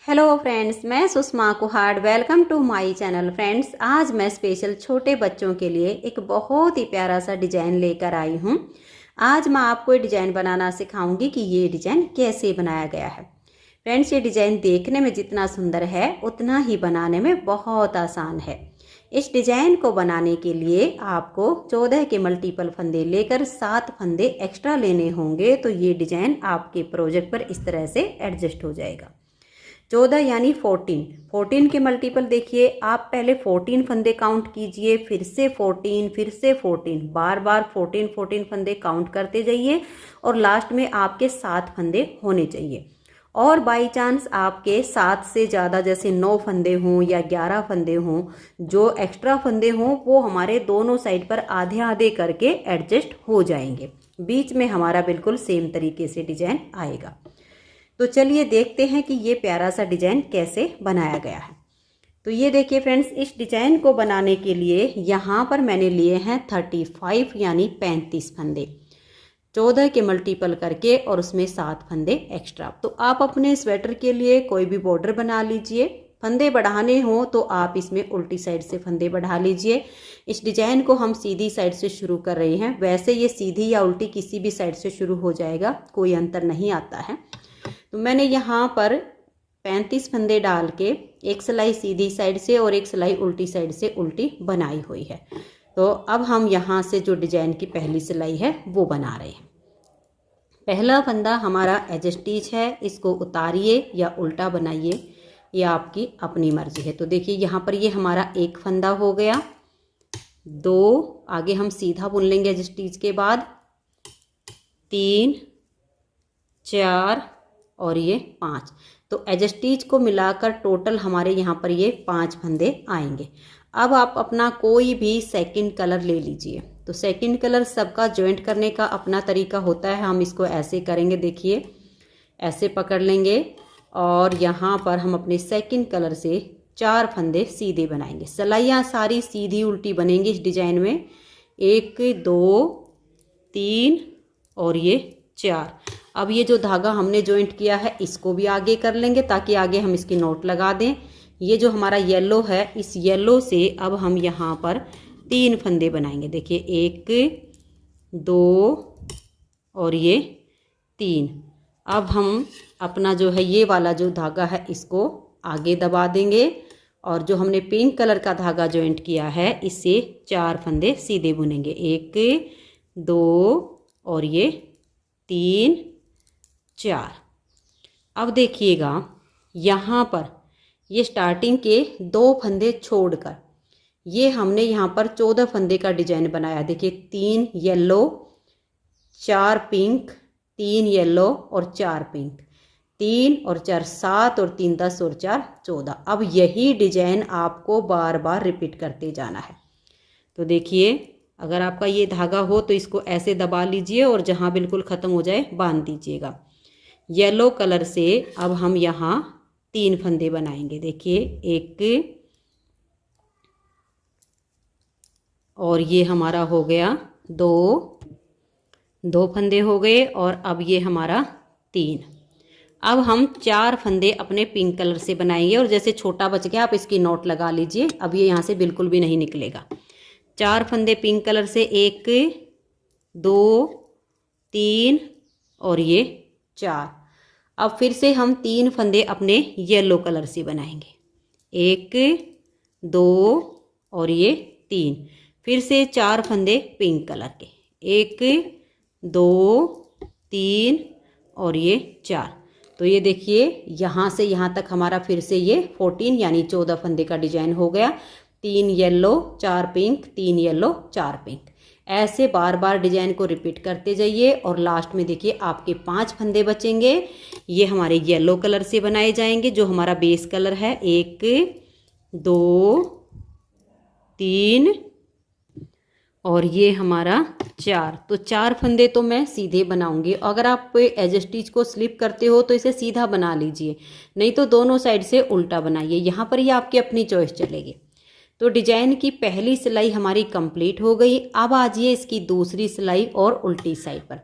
Hello friends, मैं Sushma Kuhad. Welcome to my channel. Friends, आज मैं स्पेशल छोटे बच्चों के लिए एक बहुत ही प्यारा सा डिज़ाइन लेकर आई हूँ। आज मैं आपको ये डिज़ाइन बनाना सिखाऊंगी कि ये डिज़ाइन कैसे बनाया गया है। फ्रेंड्स, ये डिज़ाइन देखने में जितना सुंदर है उतना ही बनाने में बहुत आसान है। इस डिज़ाइन को बनाने के लिए आपको 14 के मल्टीपल फंदे लेकर 7 फंदे एक्स्ट्रा लेने होंगे, तो ये डिज़ाइन आपके प्रोजेक्ट पर इस तरह से एडजस्ट हो जाएगा। 14 यानी 14 के मल्टीपल देखिए, आप पहले 14 फंदे काउंट कीजिए, फिर से 14, फिर से 14, बार बार 14 फंदे काउंट करते जाइए और लास्ट में आपके 7 फंदे होने चाहिए। और बाई चांस आपके 7 से ज़्यादा जैसे 9 फंदे हों या 11 फंदे हों, जो एक्स्ट्रा फंदे हों वो हमारे दोनों साइड पर आधे आधे करके एडजस्ट हो जाएंगे। बीच में हमारा बिल्कुल सेम तरीके से डिजाइन आएगा। तो चलिए देखते हैं कि ये प्यारा सा डिज़ाइन कैसे बनाया गया है। तो ये देखिए फ्रेंड्स, इस डिज़ाइन को बनाने के लिए यहाँ पर मैंने लिए हैं 35 यानी 35 फंदे, 14 के मल्टीपल करके और उसमें 7 फंदे एक्स्ट्रा। तो आप अपने स्वेटर के लिए कोई भी बॉर्डर बना लीजिए। फंदे बढ़ाने हो तो आप इसमें उल्टी साइड से फंदे बढ़ा लीजिए। इस डिज़ाइन को हम सीधी साइड से शुरू कर रहे हैं। वैसे ये सीधी या उल्टी किसी भी साइड से शुरू हो जाएगा, कोई अंतर नहीं आता है। तो मैंने यहाँ पर 35 फंदे डाल के एक सिलाई सीधी साइड से और एक सिलाई उल्टी साइड से उल्टी बनाई हुई है। तो अब हम यहाँ से जो डिजाइन की पहली सिलाई है वो बना रहे हैं। पहला फंदा हमारा एज स्टिच है, इसको उतारिए या उल्टा बनाइए, ये आपकी अपनी मर्जी है। तो देखिए यहाँ पर ये हमारा एक फंदा हो गया, 2 आगे हम सीधा बुन लेंगे एज स्टिच के बाद, 3, 4 और ये 5। तो एज स्टिच को मिलाकर टोटल हमारे यहाँ पर ये 5 फंदे आएंगे। अब आप अपना कोई भी सेकंड कलर ले लीजिए। तो सेकंड कलर सबका जॉइंट करने का अपना तरीका होता है। हम इसको ऐसे करेंगे, देखिए ऐसे पकड़ लेंगे और यहाँ पर हम अपने सेकंड कलर से 4 फंदे सीधे बनाएंगे। सिलाइयाँ सारी सीधी उल्टी बनेंगी इस डिजाइन में। 1, 2, 3 और ये 4। अब ये जो धागा हमने जॉइंट किया है इसको भी आगे कर लेंगे ताकि आगे हम इसकी नोट लगा दें। ये जो हमारा येलो है, इस येलो से अब हम यहाँ पर 3 फंदे बनाएंगे। देखिए 1, 2 और ये 3। अब हम अपना जो है ये वाला जो धागा है इसको आगे दबा देंगे और जो हमने पिंक कलर का धागा जॉइंट किया है इससे 4 फंदे सीधे बुनेंगे। 1, 2 और ये 3, 4। अब देखिएगा यहाँ पर ये स्टार्टिंग के 2 फंदे छोड़कर ये हमने यहाँ पर 14 फंदे का डिजाइन बनाया। देखिए 3 येलो, 4 पिंक, 3 येलो और 4 पिंक, 3 और 4 7 और 3 10 और 4 14। अब यही डिजाइन आपको बार बार रिपीट करते जाना है। तो देखिए अगर आपका ये धागा हो तो इसको ऐसे दबा लीजिए और जहाँ बिल्कुल ख़त्म हो जाए बांध दीजिएगा। येलो कलर से अब हम यहाँ 3 फंदे बनाएंगे। देखिए 1 और ये हमारा हो गया 2 फंदे हो गए और अब ये हमारा 3। अब हम 4 फंदे अपने पिंक कलर से बनाएंगे और जैसे छोटा बच गया आप इसकी नोट लगा लीजिए। अब ये यहाँ से बिल्कुल भी नहीं निकलेगा। 4 फंदे पिंक कलर से, 1, 2, 3 और ये 4। अब फिर से हम 3 फंदे अपने येलो कलर से बनाएंगे। 1, 2 और ये 3। फिर से 4 फंदे पिंक कलर के, 1, 2, 3 और ये 4। तो ये देखिए यहाँ से यहाँ तक हमारा फिर से ये 14 यानी 14 फंदे का डिजाइन हो गया। 3 येलो, 4 पिंक, 3 येलो, 4 पिंक। ऐसे बार बार डिजाइन को रिपीट करते जाइए और लास्ट में देखिए आपके 5 फंदे बचेंगे। ये हमारे येलो कलर से बनाए जाएंगे जो हमारा बेस कलर है। 1, 2, 3 और ये हमारा 4। तो 4 फंदे तो मैं सीधे बनाऊंगी। अगर आप एज स्टिच को स्लिप करते हो तो इसे सीधा बना लीजिए, नहीं तो दोनों साइड से उल्टा बनाइए। यहाँ पर ये आपकी अपनी चॉइस चलेगी। तो डिजाइन की पहली सिलाई हमारी कंप्लीट हो गई। अब आ जाइए इसकी दूसरी सिलाई और उल्टी साइड पर।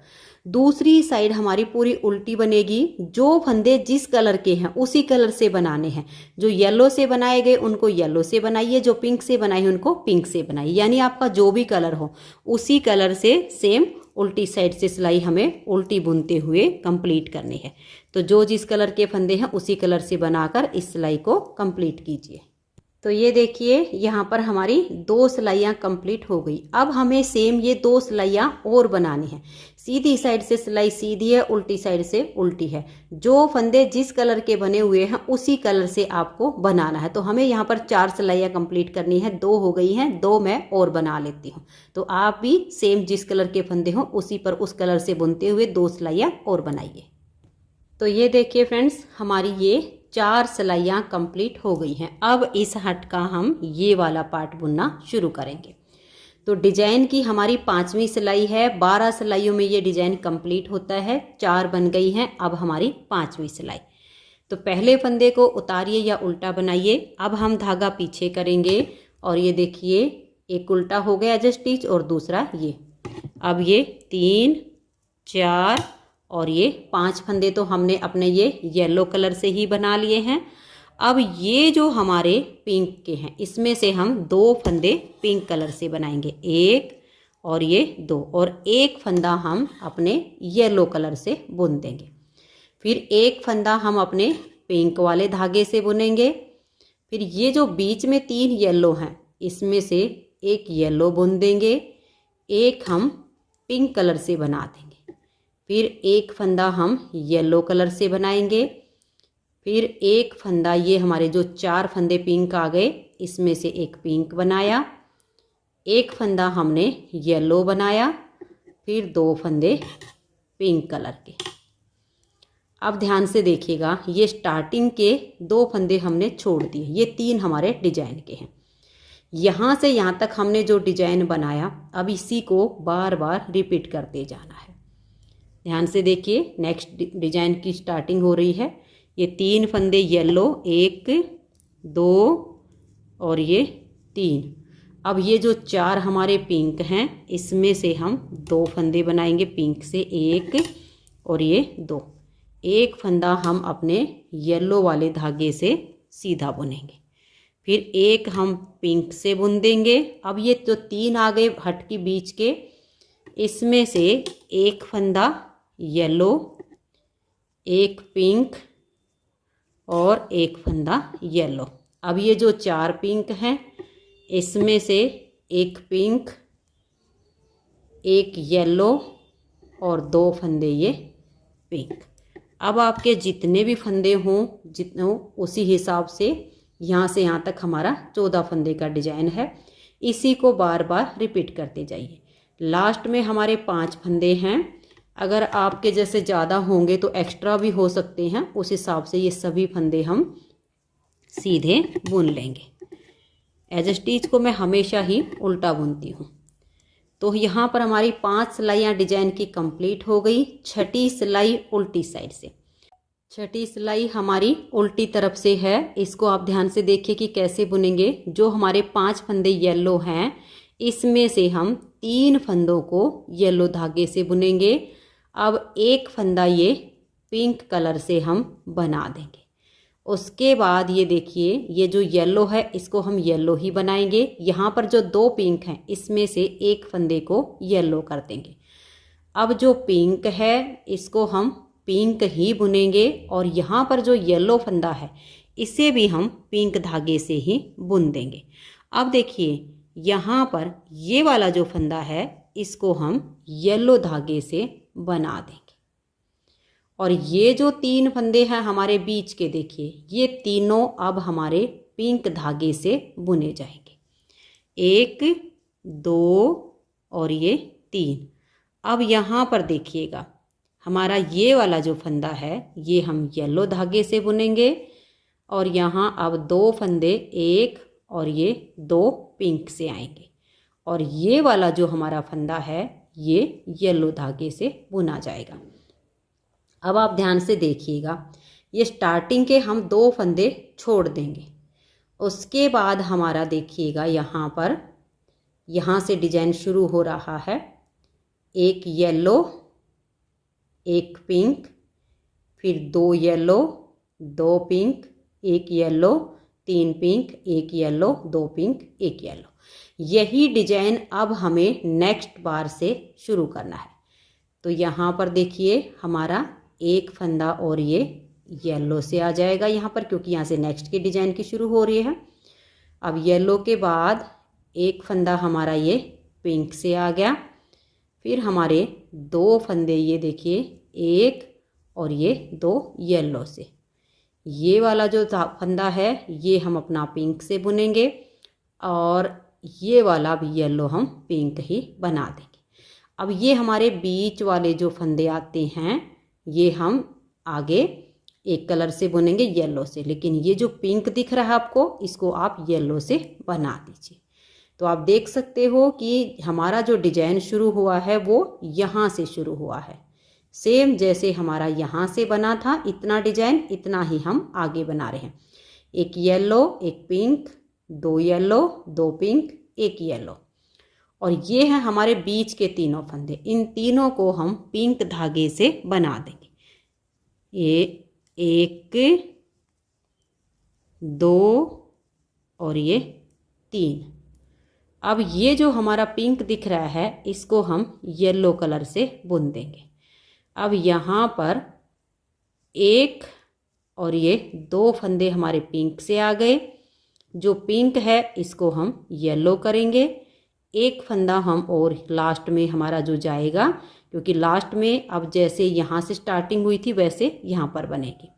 दूसरी साइड हमारी पूरी उल्टी बनेगी। जो फंदे जिस कलर के हैं उसी कलर से बनाने हैं। जो येलो से बनाए गए उनको येलो से बनाइए, जो पिंक से बनाए उनको पिंक से बनाइए, यानी आपका जो भी कलर हो उसी कलर से सेम उल्टी साइड से सिलाई हमें उल्टी बुनते हुए कंप्लीट करनी है। तो जो जिस कलर के फंदे हैं उसी कलर से बनाकर इस सिलाई को कंप्लीट कीजिए। तो ये देखिए यहाँ पर हमारी 2 सिलाइयाँ कंप्लीट हो गई। अब हमें सेम ये 2 सिलाइयाँ और बनानी है। सीधी साइड से सिलाई सीधी है, उल्टी साइड से उल्टी है। जो फंदे जिस कलर के बने हुए हैं उसी कलर से आपको बनाना है। तो हमें यहाँ पर 4 सिलाइयाँ कंप्लीट करनी है। 2 हो गई हैं, 2 मैं और बना लेती हूँ। तो आप भी सेम जिस कलर के फंदे हों उसी पर उस कलर से बुनते हुए 2 सिलाइयाँ और बनाइए। तो ये देखिए फ्रेंड्स, हमारी ये 4 सिलाइयाँ कंप्लीट हो गई हैं। अब इस हट का हम ये वाला पार्ट बुनना शुरू करेंगे। तो डिजाइन की हमारी 5वीं सिलाई है। 12 सिलाइयों में ये डिजाइन कंप्लीट होता है। 4 बन गई हैं, अब हमारी 5वीं सिलाई। तो पहले फंदे को उतारिए या उल्टा बनाइए। अब हम धागा पीछे करेंगे और ये देखिए एक उल्टा हो गया एज स्टिच और दूसरा ये। अब ये 3 4 और ये 5 फंदे तो हमने अपने ये येलो कलर से ही बना लिए हैं। अब ये जो हमारे पिंक के हैं इसमें से हम 2 फंदे पिंक कलर से बनाएंगे, 1 और ये 2, और एक फंदा हम अपने येलो कलर से बुन देंगे। फिर एक फंदा हम अपने पिंक वाले धागे से बुनेंगे। फिर ये जो बीच में 3 येलो हैं इसमें से एक येलो बुन देंगे, एक हम पिंक कलर से बना देंगे। फिर एक फंदा हम येलो कलर से बनाएंगे। फिर एक फंदा, ये हमारे जो 4 फंदे पिंक आ गए इसमें से एक पिंक बनाया, एक फंदा हमने येलो बनाया, फिर 2 फंदे पिंक कलर के। अब ध्यान से देखिएगा, ये स्टार्टिंग के 2 फंदे हमने छोड़ दिए, ये 3 हमारे डिजाइन के हैं। यहाँ से यहाँ तक हमने जो डिजाइन बनाया अब इसी को बार बार रिपीट करते जाना है। ध्यान से देखिए, नेक्स्ट डिजाइन की स्टार्टिंग हो रही है। ये 3 फंदे येलो, 1 2 और ये 3। अब ये जो 4 हमारे पिंक हैं इसमें से हम 2 फंदे बनाएंगे पिंक से, 1 और ये 2। एक फंदा हम अपने येलो वाले धागे से सीधा बुनेंगे, फिर एक हम पिंक से बुन देंगे। अब ये जो 3 आ गए हट की बीच के, इसमें से एक फंदा येलो, एक पिंक और एक फंदा येलो। अब ये जो 4 पिंक हैं इसमें से एक पिंक, एक येलो और 2 फंदे ये पिंक। अब आपके जितने भी फंदे हों उसी हिसाब से यहाँ से यहाँ तक हमारा 14 फंदे का डिजाइन है। इसी को बार बार रिपीट करते जाइए। लास्ट में हमारे 5 फंदे हैं। अगर आपके जैसे ज़्यादा होंगे तो एक्स्ट्रा भी हो सकते हैं, उस हिसाब से ये सभी फंदे हम सीधे बुन लेंगे। एज स्टिच को मैं हमेशा ही उल्टा बुनती हूँ। तो यहाँ पर हमारी 5 सिलाइयाँ डिजाइन की कंप्लीट हो गई। 6ठी सिलाई उल्टी साइड से। 6ठी सिलाई हमारी उल्टी तरफ से है। इसको आप ध्यान से देखिए कि कैसे बुनेंगे। जो हमारे 5 फंदे येलो हैं इसमें से हम 3 फंदों को येलो धागे से बुनेंगे। अब एक फंदा ये पिंक कलर से हम बना देंगे। उसके बाद ये देखिए, ये जो येलो है इसको हम येलो ही बनाएंगे। यहाँ पर जो 2 पिंक हैं इसमें से एक फंदे को येलो कर देंगे। अब जो पिंक है इसको हम पिंक ही बुनेंगे और यहाँ पर जो येलो फंदा है इसे भी हम पिंक धागे से ही बुन देंगे। अब देखिए यहाँ पर ये वाला जो फंदा है इसको हम येलो धागे से बना देंगे। और ये जो 3 फंदे हैं हमारे बीच के, देखिए ये तीनों अब हमारे पिंक धागे से बुने जाएंगे। 1 2 और ये 3। अब यहाँ पर देखिएगा, हमारा ये वाला जो फंदा है ये हम येलो धागे से बुनेंगे और यहाँ अब 2 फंदे, 1 और ये 2 पिंक से आएंगे। और ये वाला जो हमारा फंदा है ये येलो धागे से बुना जाएगा। अब आप ध्यान से देखिएगा, ये स्टार्टिंग के हम 2 फंदे छोड़ देंगे। उसके बाद हमारा देखिएगा यहाँ पर, यहाँ से डिजाइन शुरू हो रहा है। एक येलो एक पिंक, फिर 2 yellow, 2 pink, 1 yellow, 3 pink, 1 yellow, 2 pink, 1 yellow. यही डिजाइन अब हमें नेक्स्ट बार से शुरू करना है। तो यहाँ पर देखिए हमारा एक फंदा और ये येलो से आ जाएगा यहाँ पर, क्योंकि यहाँ से नेक्स्ट की डिजाइन की शुरू हो रही है। अब येलो के बाद एक फंदा हमारा ये पिंक से आ गया, फिर हमारे 2 फंदे ये देखिए, एक और ये 2 येलो से। ये वाला जो फंदा है ये हम अपना पिंक से बुनेंगे और ये वाला भी येलो हम पिंक ही बना देंगे। अब ये हमारे बीच वाले जो फंदे आते हैं ये हम आगे एक कलर से बुनेंगे येलो से, लेकिन ये जो पिंक दिख रहा है आपको, इसको आप येलो से बना दीजिए। तो आप देख सकते हो कि हमारा जो डिजाइन शुरू हुआ है वो यहाँ से शुरू हुआ है। सेम जैसे हमारा यहाँ से बना था इतना डिजाइन, इतना ही हम आगे बना रहे हैं। एक येलो, एक पिंक, 2 येलो, 2 पिंक, 1 येलो, और ये है हमारे बीच के तीनों फंदे। इन तीनों को हम पिंक धागे से बना देंगे। ये 1, 2 और ये 3। अब ये जो हमारा पिंक दिख रहा है इसको हम येलो कलर से बुन देंगे। अब यहाँ पर 1 और ये 2 फंदे हमारे पिंक से आ गए। जो पिंक है इसको हम येलो करेंगे। एक फंदा हम और लास्ट में हमारा जो जाएगा, क्योंकि लास्ट में अब जैसे यहाँ से स्टार्टिंग हुई थी वैसे यहाँ पर बनेगी।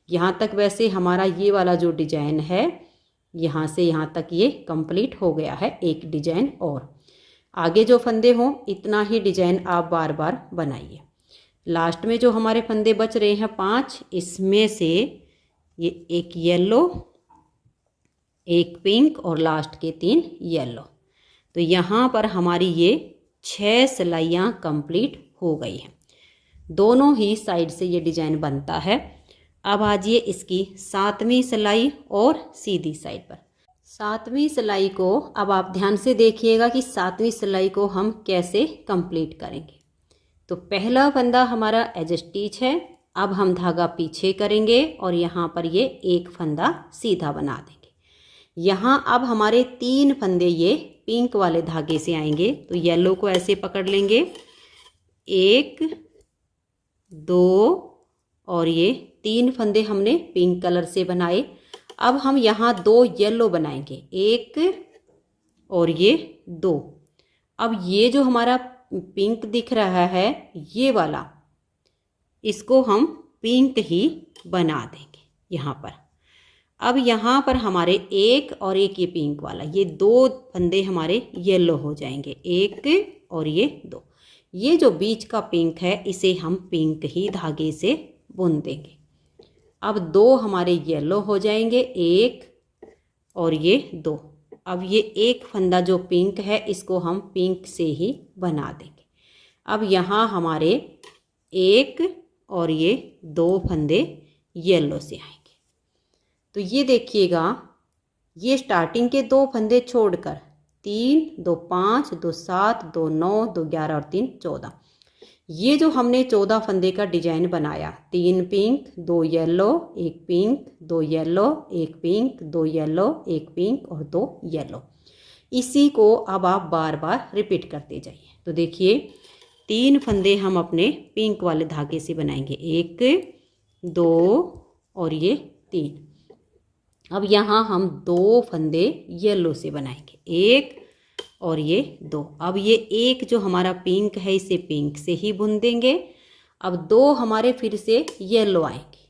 यहाँ तक वैसे हमारा ये वाला जो डिजाइन है यहाँ से यहाँ तक ये कंप्लीट हो गया है। एक डिजाइन और आगे जो फंदे हों इतना ही डिजाइन आप बार बार बनाइए। लास्ट में जो हमारे फंदे बच रहे हैं 5, इसमें से ये एक येलो, एक पिंक और लास्ट के 3 येलो। तो यहाँ पर हमारी ये 6 सिलाइयाँ कंप्लीट हो गई हैं। दोनों ही साइड से ये डिजाइन बनता है। अब आजिए इसकी 7वीं सिलाई और सीधी साइड पर। 7वीं सिलाई को अब आप ध्यान से देखिएगा कि 7वीं सिलाई को हम कैसे कंप्लीट करेंगे। तो पहला फंदा हमारा एज स्टिच है। अब हम धागा पीछे करेंगे और यहाँ पर ये एक फंदा सीधा बना देंगे। यहाँ अब हमारे 3 फंदे ये पिंक वाले धागे से आएंगे। तो येलो को ऐसे पकड़ लेंगे, 1, 2 और ये 3 फंदे हमने पिंक कलर से बनाए। अब हम यहाँ 2 येलो बनाएंगे, 1 और ये 2। अब ये जो हमारा पिंक दिख रहा है ये वाला, इसको हम पिंक ही बना देंगे यहाँ पर। अब यहाँ पर हमारे 1 और 1 ये पिंक वाला, ये 2 फंदे हमारे येलो हो जाएंगे, 1 और ये 2। ये जो बीच का पिंक है इसे हम पिंक ही धागे से बुन देंगे। अब 2 हमारे येलो हो जाएंगे, 1 और ये 2। अब ये एक फंदा जो पिंक है इसको हम पिंक से ही बना देंगे। अब यहाँ हमारे 1 और ये 2 फंदे येलो से आएंगे। तो ये देखिएगा, ये स्टार्टिंग के 2 फंदे छोड़कर 3, 2 5, 2 7, 2 9, 2 11 और 3 14। ये जो हमने 14 फंदे का डिजाइन बनाया, 3 pink, 2 yellow, 1 pink, 2 yellow, 1 pink, 2 yellow, 1 pink और 2 येलो, इसी को अब आप बार बार रिपीट करते जाइए। तो देखिए 3 फंदे हम अपने पिंक वाले धागे से बनाएंगे, 1, 2 और ये 3। अब यहाँ हम 2 फंदे येलो से बनाएंगे, 1 और ये 2। अब ये 1 जो हमारा पिंक है इसे पिंक से ही बुन देंगे। अब 2 हमारे फिर से येलो आएंगे,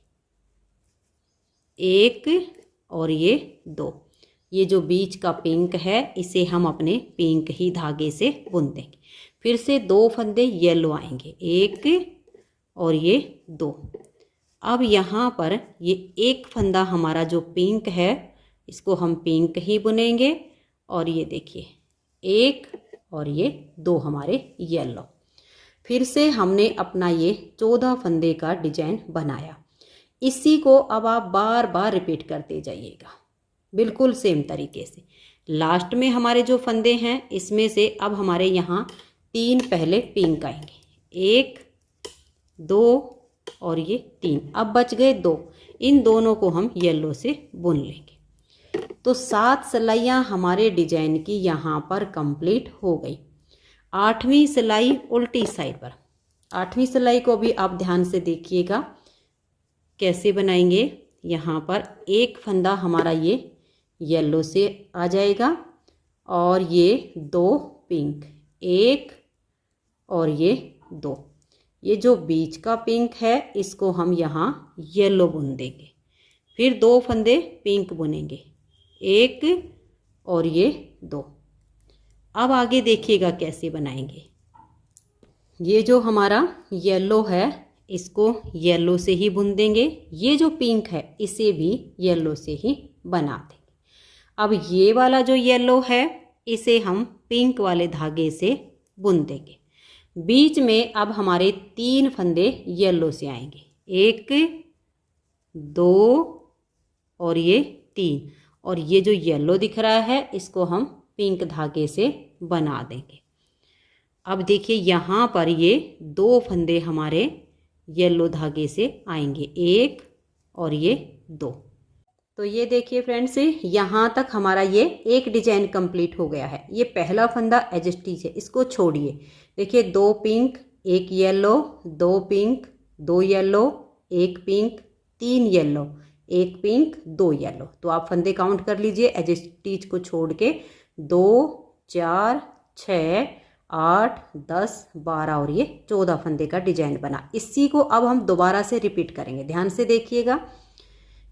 1 और ये 2। ये जो बीच का पिंक है इसे हम अपने पिंक ही धागे से बुन देंगे। फिर से 2 फंदे येलो आएंगे, 1 और ये 2। अब यहाँ पर ये एक फंदा हमारा जो पिंक है इसको हम पिंक ही बुनेंगे। और ये देखिए 1 और ये 2 हमारे येलो। फिर से हमने अपना ये 14 फंदे का डिजाइन बनाया। इसी को अब आप बार बार रिपीट करते जाइएगा, बिल्कुल सेम तरीके से। लास्ट में हमारे जो फंदे हैं इसमें से अब हमारे यहाँ 3 पहले पिंक आएंगे, 1, 2 और ये 3। अब बच गए 2, इन दोनों को हम येलो से बुन लेंगे। तो 7 सिलाइयाँ हमारे डिजाइन की यहाँ पर कंप्लीट हो गई। 8वीं सिलाई उल्टी साइड पर। 8वीं सिलाई को भी आप ध्यान से देखिएगा कैसे बनाएंगे। यहाँ पर एक फंदा हमारा ये येलो से आ जाएगा और ये 2 पिंक, 1 और ये 2। ये जो बीच का पिंक है इसको हम यहाँ येलो बुन देंगे। फिर 2 फंदे पिंक बुनेंगे, 1 और ये 2। अब आगे देखिएगा कैसे बनाएंगे। ये जो हमारा येलो है इसको येलो से ही बुन देंगे। ये जो पिंक है इसे भी येलो से ही बना देंगे। अब ये वाला जो येलो है इसे हम पिंक वाले धागे से बुन देंगे। बीच में अब हमारे 3 फंदे येलो से आएंगे, 1 2 और ये 3। और ये जो येलो दिख रहा है इसको हम पिंक धागे से बना देंगे। अब देखिए यहाँ पर ये 2 फंदे हमारे येलो धागे से आएंगे, 1 और ये 2। तो ये देखिए फ्रेंड्स, यहाँ तक हमारा ये एक डिजाइन कंप्लीट हो गया है। ये पहला फंदा एज स्टिच है, इसको छोड़िए। देखिए 2 pink 1 yellow, 2 pink 2 yellow, 1 pink 3 yellow, 1 pink 2 yellow. तो आप फंदे काउंट कर लीजिए एज स्टिच को छोड़ के। 2 4 6 8 10 12 और ये 14 फंदे का डिजाइन बना। इसी को अब हम दोबारा से रिपीट करेंगे, ध्यान से देखिएगा।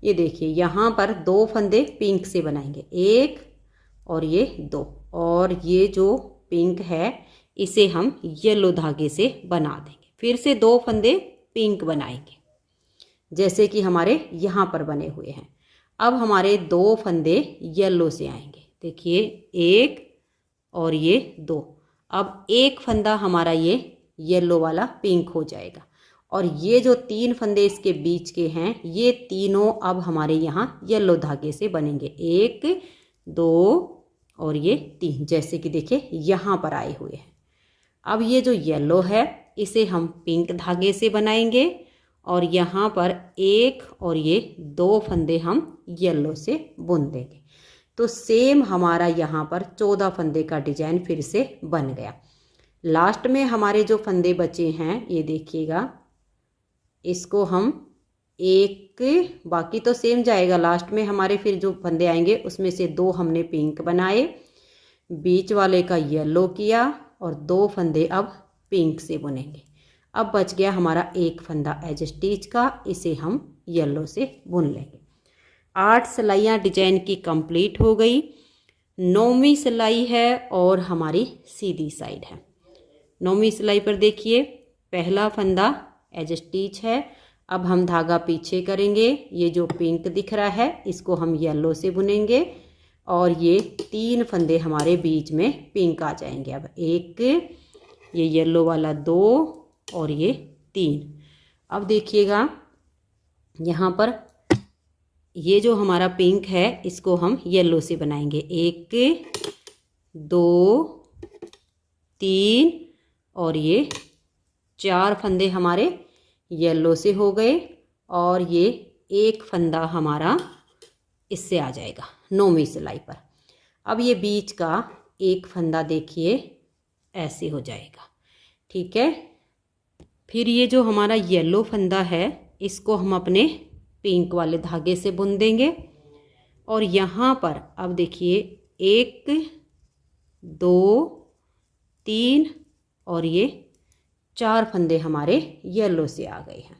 ये देखिए यहाँ पर 2 फंदे पिंक से बनाएंगे, 1 और ये 2। और ये जो पिंक है इसे हम येलो धागे से बना देंगे। फिर से 2 फंदे पिंक बनाएंगे जैसे कि हमारे यहाँ पर बने हुए हैं। अब हमारे 2 फंदे येलो से आएंगे, देखिए 1 और ये 2। अब एक फंदा हमारा ये येलो वाला पिंक हो जाएगा। और ये जो 3 फंदे इसके बीच के हैं ये तीनों अब हमारे यहाँ येलो धागे से बनेंगे, 1 2 और ये 3, जैसे कि देखिए यहाँ पर आए हुए हैं। अब ये जो येलो है इसे हम पिंक धागे से बनाएंगे और यहाँ पर 1 और ये 2 फंदे हम येलो से बुन देंगे। तो सेम हमारा यहाँ पर 14 फंदे का डिजाइन फिर से बन गया। लास्ट में हमारे जो फंदे बचे हैं ये देखिएगा, इसको हम बाकी तो सेम जाएगा। लास्ट में हमारे फिर जो फंदे आएंगे उसमें से 2 हमने पिंक बनाए, बीच वाले का येलो किया और 2 फंदे अब पिंक से बुनेंगे। अब बच गया हमारा एक फंदा एज स्टिच का, इसे हम येलो से बुन लेंगे। 8 सिलाइयाँ डिजाइन की कंप्लीट हो गई। 9वीं सिलाई है और हमारी सीधी साइड है। 9वीं सिलाई पर देखिए पहला फंदा एज स्टिच है। अब हम धागा पीछे करेंगे, ये जो पिंक दिख रहा है इसको हम येलो से बुनेंगे और ये 3 फंदे हमारे बीच में पिंक आ जाएंगे। अब 1 ये येलो वाला, 2 और ये 3। अब देखिएगा यहाँ पर ये जो हमारा पिंक है इसको हम येलो से बनाएंगे, 1 2 3 और ये 4 फंदे हमारे येलो से हो गए और ये एक फंदा हमारा इससे आ जाएगा 9वीं सिलाई पर। अब ये बीच का एक फंदा देखिए ऐसे हो जाएगा, ठीक है। फिर ये जो हमारा येलो फंदा है इसको हम अपने पिंक वाले धागे से बुन देंगे और यहाँ पर अब देखिए 1 2 3 और ये 4 फंदे हमारे येलो से आ गए हैं।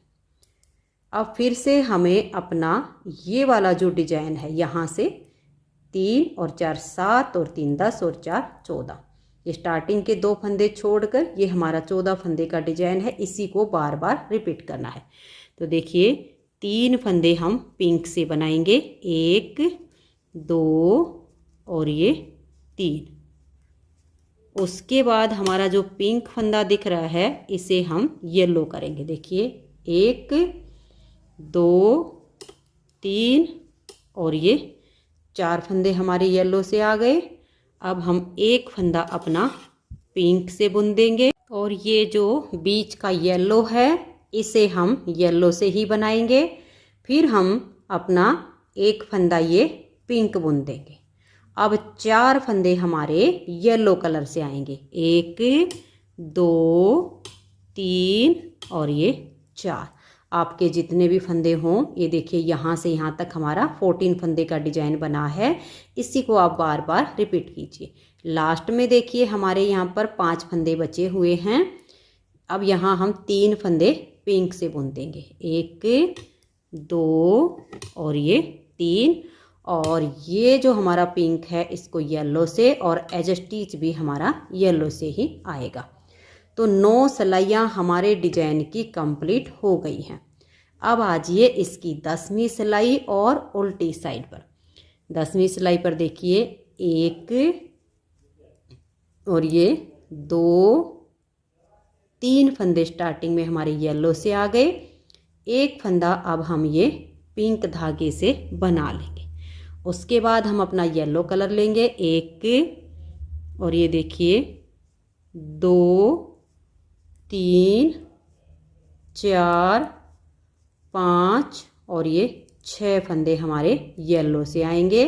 अब फिर से हमें अपना ये वाला जो डिजाइन है यहाँ से 3 और 4 7 और 3 10 और 4 14, ये स्टार्टिंग के 2 फंदे छोड़कर ये हमारा 14 फंदे का डिजाइन है। इसी को बार बार रिपीट करना है। तो देखिए 3 फंदे हम पिंक से बनाएंगे, 1 2 और ये 3। उसके बाद हमारा जो पिंक फंदा दिख रहा है इसे हम येलो करेंगे। देखिए 1 2 3 और ये 4 फंदे हमारे येलो से आ गए। अब हम एक फंदा अपना पिंक से बुन देंगे और ये जो बीच का येलो है इसे हम येलो से ही बनाएंगे। फिर हम अपना एक फंदा ये पिंक बुन देंगे। अब 4 फंदे हमारे येलो कलर से आएंगे, 1 2 3 और ये 4। आपके जितने भी फंदे हों, ये देखिए यहाँ से यहाँ तक हमारा 14 फंदे का डिजाइन बना है। इसी को आप बार बार रिपीट कीजिए। लास्ट में देखिए हमारे यहाँ पर 5 फंदे बचे हुए हैं। अब यहाँ हम 3 फंदे पिंक से बुन देंगे, 1 2 और ये 3। और ये जो हमारा पिंक है इसको येलो से, और एज स्टिच भी हमारा येलो से ही आएगा। तो 9 सिलाइयाँ हमारे डिजाइन की कंप्लीट हो गई हैं। अब आजिए इसकी 10वीं सिलाई और उल्टी साइड पर। 10वीं सिलाई पर देखिए 1 और ये 2 3 फंदे स्टार्टिंग में हमारे येलो से आ गए। एक फंदा अब हम ये पिंक धागे से बना लेंगे। उसके बाद हम अपना येलो कलर लेंगे, 1 और ये देखिए 2 3 4 5 और ये 6 फंदे हमारे येलो से आएंगे।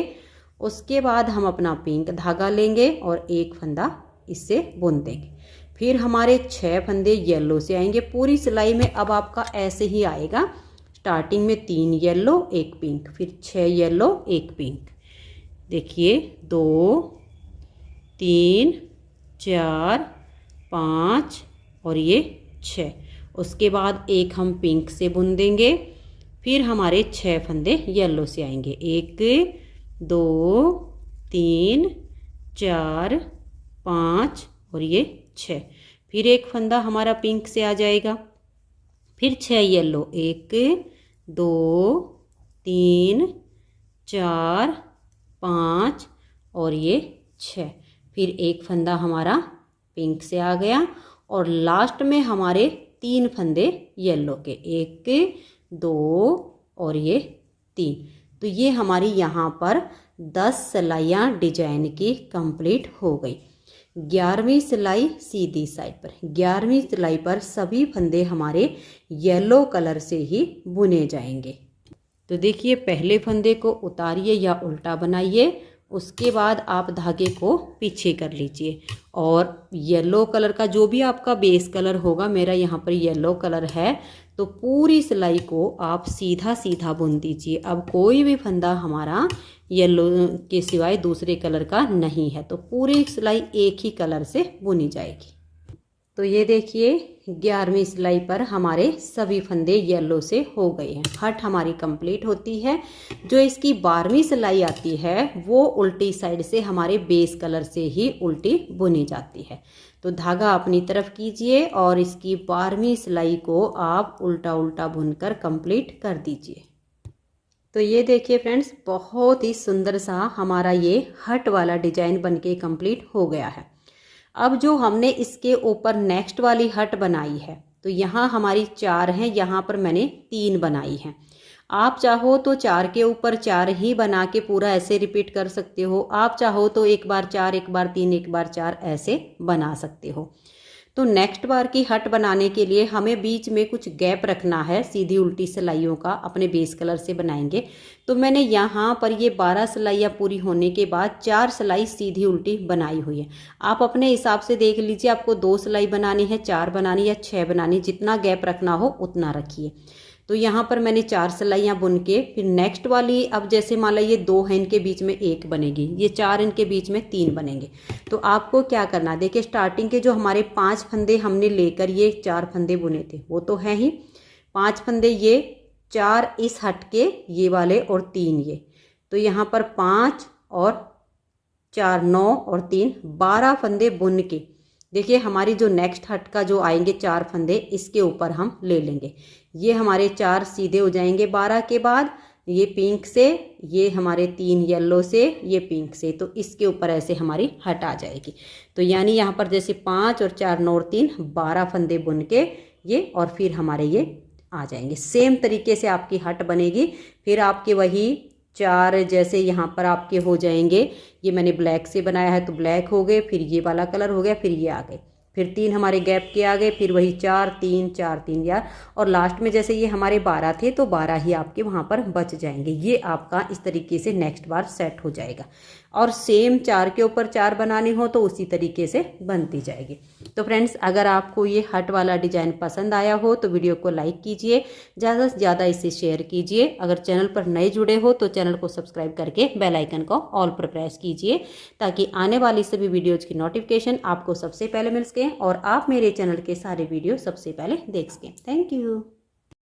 उसके बाद हम अपना पिंक धागा लेंगे और एक फंदा इससे बुन देंगे। फिर हमारे 6 फंदे येलो से आएंगे। पूरी सिलाई में अब आपका ऐसे ही आएगा। स्टार्टिंग में 3 येलो 1 पिंक, फिर 6 येलो 1 पिंक। देखिए 2 3 4 5 और ये 6। उसके बाद एक हम पिंक से बुन देंगे। फिर हमारे 6 फंदे येलो से आएंगे, 1 2 3 4 5 और ये 6। फिर एक फंदा हमारा पिंक से आ जाएगा। फिर 6 येलो, 1 2 3 4 5 और ये 6। फिर एक फंदा हमारा पिंक से आ गया। और लास्ट में हमारे 3 फंदे येलो के, 1 2 और ये 3। तो ये हमारी यहाँ पर 10 सिलाइयाँ डिजाइन की कंप्लीट हो गई। 11वीं सिलाई सीधी साइड पर। 11वीं सिलाई पर सभी फंदे हमारे येलो कलर से ही बुने जाएंगे। तो देखिए पहले फंदे को उतारिए या उल्टा बनाइए। उसके बाद आप धागे को पीछे कर लीजिए और येलो कलर का जो भी आपका बेस कलर होगा, मेरा यहाँ पर येलो कलर है, तो पूरी सिलाई को आप सीधा सीधा बुन दीजिए। अब कोई भी फंदा हमारा येलो के सिवाय दूसरे कलर का नहीं है, तो पूरी सिलाई एक ही कलर से बुनी जाएगी। तो ये देखिए 11वीं सिलाई पर हमारे सभी फंदे येलो से हो गए हैं। हट हमारी कंप्लीट होती है। जो इसकी 12वीं सिलाई आती है वो उल्टी साइड से हमारे बेस कलर से ही उल्टी बुनी जाती है। तो धागा अपनी तरफ कीजिए और इसकी 12वीं सिलाई को आप उल्टा उल्टा बुनकर कंप्लीट कर दीजिए। तो ये देखिए फ्रेंड्स, बहुत ही सुंदर सा हमारा ये हट वाला डिजाइन बनके कंप्लीट हो गया है। अब जो हमने इसके ऊपर नेक्स्ट वाली हट बनाई है, तो यहाँ हमारी 4 हैं, यहाँ पर मैंने 3 बनाई हैं। आप चाहो तो 4 के ऊपर 4 ही बना के पूरा ऐसे रिपीट कर सकते हो। आप चाहो तो एक बार 4 एक बार 3 एक बार 4 ऐसे बना सकते हो। तो नेक्स्ट बार की हट बनाने के लिए हमें बीच में कुछ गैप रखना है। सीधी उल्टी सिलाइयों का अपने बेस कलर से बनाएंगे। तो मैंने यहाँ पर ये 12 सिलाइयाँ पूरी होने के बाद 4 सिलाई सीधी उल्टी बनाई हुई है। आप अपने हिसाब से देख लीजिए, आपको 2 सिलाई बनानी है, 4 बनानी या 6 बनानी, जितना गैप रखना हो उतना रखिए। तो यहाँ पर मैंने 4 सिलाइयाँ बुन के फिर नेक्स्ट वाली, अब जैसे मान लो ये 2 है, इनके बीच में 1 बनेगी, ये 4 इनके बीच में 3 बनेंगे। तो आपको क्या करना, देखिए स्टार्टिंग के जो हमारे 5 फंदे हमने लेकर ये 4 फंदे बुने थे वो तो है ही, 5 फंदे ये, 4 इस हट के ये वाले और 3 ये। तो यहाँ पर 5 और 4 9 और 3 12 फंदे बुन के देखिए हमारी जो नेक्स्ट हट का जो आएंगे 4 फंदे इसके ऊपर हम ले लेंगे। ये हमारे 4 सीधे हो जाएंगे 12 के बाद, ये पिंक से, ये हमारे 3 येलो से, ये पिंक से, तो इसके ऊपर ऐसे हमारी हट आ जाएगी। तो यानी यहाँ पर जैसे 5 और 4 9 और 3 12 फंदे बुन के ये, और फिर हमारे ये आ जाएंगे। सेम तरीके से आपकी हट बनेगी। फिर आपके वही 4 जैसे यहाँ पर आपके हो जाएंगे, ये मैंने ब्लैक से बनाया है तो ब्लैक हो गए, फिर ये वाला कलर हो गया, फिर ये आ गए। फिर 3 हमारे गैप के आ गए, फिर वही 4 3 4 3 यार, और लास्ट में जैसे ये हमारे 12 थे तो 12 ही आपके वहाँ पर बच जाएंगे। ये आपका इस तरीके से नेक्स्ट बार सेट हो जाएगा। और सेम 4 के ऊपर 4 बनानी हो तो उसी तरीके से बनती जाएगी। तो फ्रेंड्स, अगर आपको ये हट वाला डिज़ाइन पसंद आया हो तो वीडियो को लाइक कीजिए, ज़्यादा से ज़्यादा इसे शेयर कीजिए। अगर चैनल पर नए जुड़े हो तो चैनल को सब्सक्राइब करके बेल आइकन को ऑल पर प्रेस कीजिए, ताकि आने वाली सभी वीडियोज़ की नोटिफिकेशन आपको सबसे पहले मिल सके और आप मेरे चैनल के सारे वीडियो सबसे पहले देख सकें। Thank you.